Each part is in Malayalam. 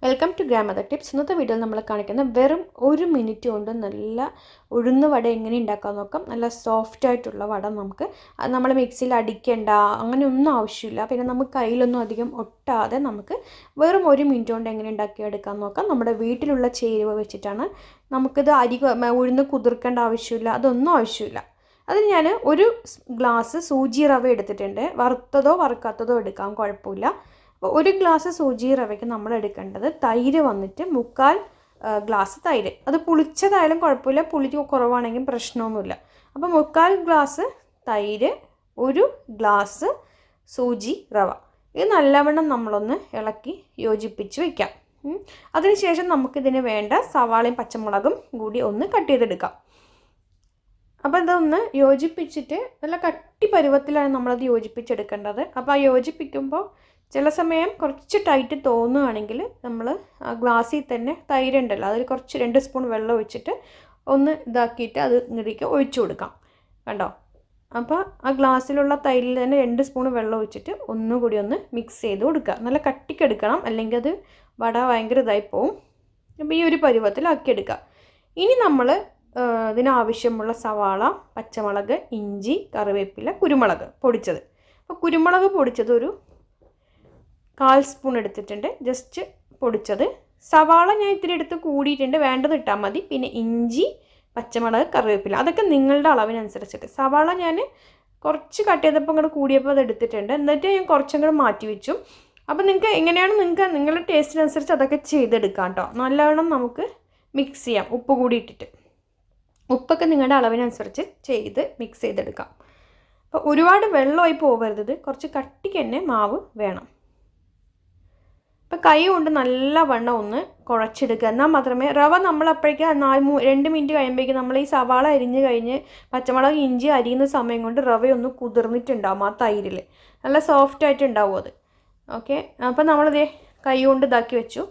Welcome to ഗ്രാമദർ tips. ഇന്നത്തെ വീഡിയോയിൽ നമ്മൾ കാണിക്കുന്ന വെറും 1 മിനിറ്റ് കൊണ്ട് നല്ല ഉഴുന്ന് വട എങ്ങനെ ഉണ്ടാക്കാൻ നോക്കാം. നല്ല സോഫ്റ്റ് ആയിട്ടുള്ള വട നമുക്ക് നമ്മൾ മിക്സിയിൽ അടിക്കേണ്ട അങ്ങനെയൊന്നും ആവശ്യമില്ല. പിന്നെ നമുക്ക് കയ്യിലൊന്നും അധികം ഒട്ടാതെ നമുക്ക് വെറും 1 മിനിറ്റ് കൊണ്ട് എങ്ങനെ ഉണ്ടാക്കിയെടുക്കാൻ നോക്കാം. നമ്മുടെ വീട്ടിലുള്ള ചേരുവ വെച്ചിട്ടാണ്. നമുക്കിത് ഉഴുന്ന് കുതിർക്കേണ്ട ആവശ്യമില്ല, അതൊന്നും ആവശ്യമില്ല. അതിന് ഞാൻ 1 ഗ്ലാസ് സൂചി റവ എടുത്തിട്ടുണ്ട്. വറുത്തതോ വറുക്കാത്തതോ എടുക്കാം, കുഴപ്പമില്ല. അപ്പോൾ 1 ഗ്ലാസ് സൂചി റവയ്ക്ക് നമ്മൾ എടുക്കേണ്ടത് തൈര് വന്നിട്ട് 3/4 ഗ്ലാസ് തൈര്. അത് പുളിച്ചതായാലും കുഴപ്പമില്ല, പുളി കുറവാണെങ്കിലും പ്രശ്നമൊന്നുമില്ല. അപ്പോൾ 3/4 ഗ്ലാസ് തൈര്, 1 ഗ്ലാസ് സൂചി റവ. ഇത് നല്ലവണ്ണം നമ്മളൊന്ന് ഇളക്കി യോജിപ്പിച്ച് വയ്ക്കാം. അതിനുശേഷം നമുക്കിതിന് വേണ്ട സവാളയും പച്ചമുളകും കൂടി ഒന്ന് കട്ട് ചെയ്തെടുക്കാം. അപ്പോൾ ഇതൊന്ന് യോജിപ്പിച്ചിട്ട് നല്ല കട്ടി പരുവത്തിലാണ് നമ്മളത് യോജിപ്പിച്ചെടുക്കേണ്ടത്. അപ്പോൾ ആ യോജിപ്പിക്കുമ്പോൾ ചില സമയം കുറച്ച് ടൈറ്റ് തോന്നുകയാണെങ്കിൽ നമ്മൾ ആ ഗ്ലാസ്സിൽ തന്നെ തൈരുണ്ടല്ലോ, അതിൽ കുറച്ച് 2 സ്പൂൺ വെള്ളം ഒഴിച്ചിട്ട് ഒന്ന് ഇതാക്കിയിട്ട് അത് ഇങ്ങോട്ടേക്ക് ഒഴിച്ചു കൊടുക്കാം. കണ്ടോ? അപ്പോൾ ആ ഗ്ലാസ്സിലുള്ള തൈരിൽ തന്നെ 2 സ്പൂൺ വെള്ളം ഒഴിച്ചിട്ട് ഒന്നുകൂടി ഒന്ന് മിക്സ് ചെയ്ത് കൊടുക്കുക. നല്ല കട്ടിക്കെടുക്കണം, അല്ലെങ്കിൽ അത് വട ഭയങ്കര ഇതായി പോവും. അപ്പോൾ ഈ ഒരു പരുവത്തിലാക്കിയെടുക്കുക. ഇനി നമ്മൾ ഇതിനാവശ്യമുള്ള സവാള, പച്ചമുളക്, ഇഞ്ചി, കറിവേപ്പില, കുരുമുളക് പൊടിച്ചത്. അപ്പോൾ കുരുമുളക് പൊടിച്ചത് ഒരു 1/4 സ്പൂൺ എടുത്തിട്ടുണ്ട്, ജസ്റ്റ് പൊടിച്ചത്. സവാള ഞാൻ ഇത്തിരി എടുത്ത് കൂടിയിട്ടുണ്ട്, വേണ്ടത് ഇട്ടാൽ മതി. പിന്നെ ഇഞ്ചി, പച്ചമുളക്, കറിവേപ്പില അതൊക്കെ നിങ്ങളുടെ അളവിനനുസരിച്ചിട്ട്. സവാള ഞാൻ കുറച്ച് കട്ട് ചെയ്തപ്പോൾ അങ്ങോട്ട് കൂടിയപ്പോൾ അത് എടുത്തിട്ടുണ്ട്, എന്നിട്ട് ഞാൻ കുറച്ചങ്ങോട്ട് മാറ്റി വെച്ചു. അപ്പോൾ നിങ്ങൾക്ക് എങ്ങനെയാണ് നിങ്ങളുടെ ടേസ്റ്റിനനുസരിച്ച് അതൊക്കെ ചെയ്തെടുക്കാം കേട്ടോ. നല്ലവണ്ണം നമുക്ക് മിക്സ് ചെയ്യാം, ഉപ്പ് കൂടി ഇട്ടിട്ട്. ഉപ്പൊക്കെ നിങ്ങളുടെ അളവിനനുസരിച്ച് ചെയ്ത് മിക്സ് ചെയ്തെടുക്കാം. അപ്പോൾ ഒരുപാട് വെള്ളമായി പോകരുത്, കുറച്ച് കട്ടിക്ക് തന്നെ മാവ് വേണം. അപ്പോൾ കൈ കൊണ്ട് നല്ലവണ്ണം ഒന്ന് കുഴച്ചെടുക്കുക. എന്നാൽ മാത്രമേ റവ നമ്മളപ്പോഴേക്ക് 2 മിനിറ്റ് കഴിയുമ്പോഴേക്കും നമ്മൾ ഈ സവാള അരിഞ്ഞ് കഴിഞ്ഞ് പച്ചമുളക് ഇഞ്ചി അരിയുന്ന സമയം കൊണ്ട് റവയൊന്ന് കുതിർന്നിട്ടുണ്ടാവും ആ തൈരിൽ. നല്ല സോഫ്റ്റ് ആയിട്ട് ഉണ്ടാവും അത്. ഓക്കെ, അപ്പോൾ നമ്മളിതേ കൈ കൊണ്ട് ഇതാക്കി വെച്ചു.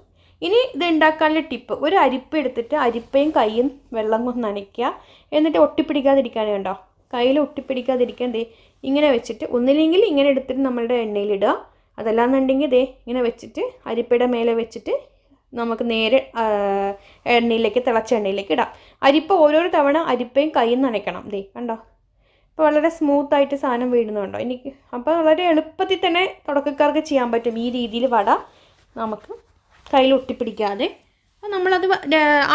ഇനി ഇത് ഉണ്ടാക്കാനുള്ള ടിപ്പ്, ഒരു അരിപ്പ എടുത്തിട്ട് അരിപ്പയും കൈയും വെള്ളം കൊണ്ട് നനയ്ക്കുക. എന്നിട്ട് ഒട്ടിപ്പിടിക്കാതിരിക്കാൻ, കണ്ടോ, കയ്യിൽ ഒട്ടിപ്പിടിക്കാതിരിക്കാൻ ദേ ഇങ്ങനെ വെച്ചിട്ട്, ഒന്നില്ലെങ്കിൽ ഇങ്ങനെ എടുത്തിട്ട് നമ്മളുടെ എണ്ണയിലിടുക. അതല്ലാന്നുണ്ടെങ്കിൽ ദേ ഇങ്ങനെ വെച്ചിട്ട് അരിപ്പയുടെ മേലെ വെച്ചിട്ട് നമുക്ക് നേരെ എണ്ണയിലേക്ക്, തിളച്ച എണ്ണയിലേക്ക് ഇടാം. അരിപ്പ ഓരോരോ തവണ അരിപ്പയും കൈയും നനയ്ക്കണം. ദേ കണ്ടോ, ഇപ്പോൾ വളരെ സ്മൂത്തായിട്ട് സാധനം വീഴുന്നുണ്ടോ എനിക്ക്. അപ്പോൾ വളരെ എളുപ്പത്തിൽ തന്നെ തുടക്കക്കാർക്ക് ചെയ്യാൻ പറ്റും ഈ രീതിയിൽ വട, നമുക്ക് കയ്യിൽ ഒട്ടിപ്പിടിക്കാതെ. അപ്പോൾ നമ്മളത്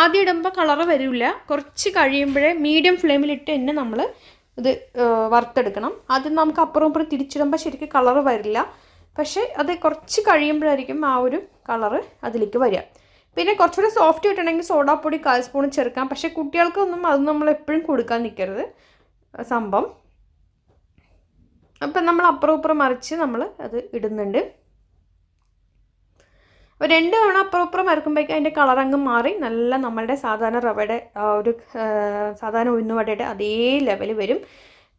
ആദ്യം ഇടുമ്പോൾ കളറ് വരില്ല, കുറച്ച് കഴിയുമ്പോഴേ മീഡിയം ഫ്ലെയിമിലിട്ട് തന്നെ നമ്മൾ ഇത് വറുത്തെടുക്കണം. ആദ്യം നമുക്ക് അപ്പുറം ഇപ്പുറം തിരിച്ചിടുമ്പോൾ ശരിക്കും കളറ് വരില്ല, പക്ഷേ അത് കുറച്ച് കഴിയുമ്പോഴായിരിക്കും ആ ഒരു കളറ് അതിലേക്ക് വരിക. പിന്നെ കുറച്ചുകൂടി സോഫ്റ്റ് കിട്ടണമെങ്കിൽ സോഡാപ്പൊടി 1/4 സ്പൂൺ ചേർക്കാം. പക്ഷേ കുട്ടികൾക്കൊന്നും അത് നമ്മൾ എപ്പോഴും കൊടുക്കാൻ നിൽക്കരുത് സംഭവം. അപ്പം നമ്മൾ അപ്പുറം ഇപ്പുറം മറിച്ച് നമ്മൾ അത് ഇടുന്നുണ്ട്. 2 തവണ അപ്പുറം ഇപ്പുറം മറക്കുമ്പോഴേക്കും അതിൻ്റെ കളറങ്ങ് മാറി നല്ല നമ്മളുടെ സാധാരണ റവയുടെ ഒരു സാധാരണ ഉഴുന്നുവടയുടെ അതേ ലെവൽ വരും.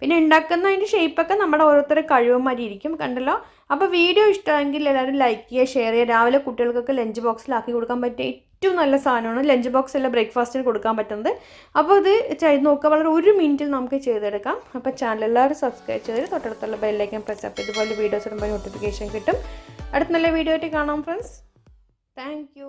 പിന്നെ ഉണ്ടാക്കുന്ന അതിൻ്റെ ഷേപ്പൊക്കെ നമ്മുടെ ഓരോരുത്തരുടെ കഴിവുമാരി ഇരിക്കും, കണ്ടല്ലോ. അപ്പോൾ വീഡിയോ ഇഷ്ടമെങ്കിൽ എല്ലാവരും ലൈക്ക് ചെയ്യുക, ഷെയർ ചെയ്യുക. രാവിലെ കുട്ടികൾക്കൊക്കെ ലഞ്ച് ബോക്സിലാക്കി കൊടുക്കാൻ പറ്റിയ ഏറ്റവും നല്ല സാധനമാണ്. ലഞ്ച് ബോക്സ് അല്ല, ബ്രേക്ക്ഫാസ്റ്റിന് കൊടുക്കാൻ പറ്റുന്നത്. അപ്പോൾ ഇത് ചെയ്ത് നോക്കുക, വളരെ 1 മിനിറ്റിൽ നമുക്ക് ചെയ്തെടുക്കാം. അപ്പോൾ ചാനൽ എല്ലാവരും സബ്സ്ക്രൈബ് ചെയ്ത് തൊട്ടടുത്തുള്ള ബെല്ലൈക്കൻ പ്രസ് അപ്പ്. ഇതുപോലെ വീഡിയോസ് ഇടുമ്പോൾ നോട്ടിഫിക്കേഷൻ കിട്ടും. അടുത്ത നല്ല വീഡിയോ ആയിട്ട് കാണാം ഫ്രണ്ട്സ്. Thank you.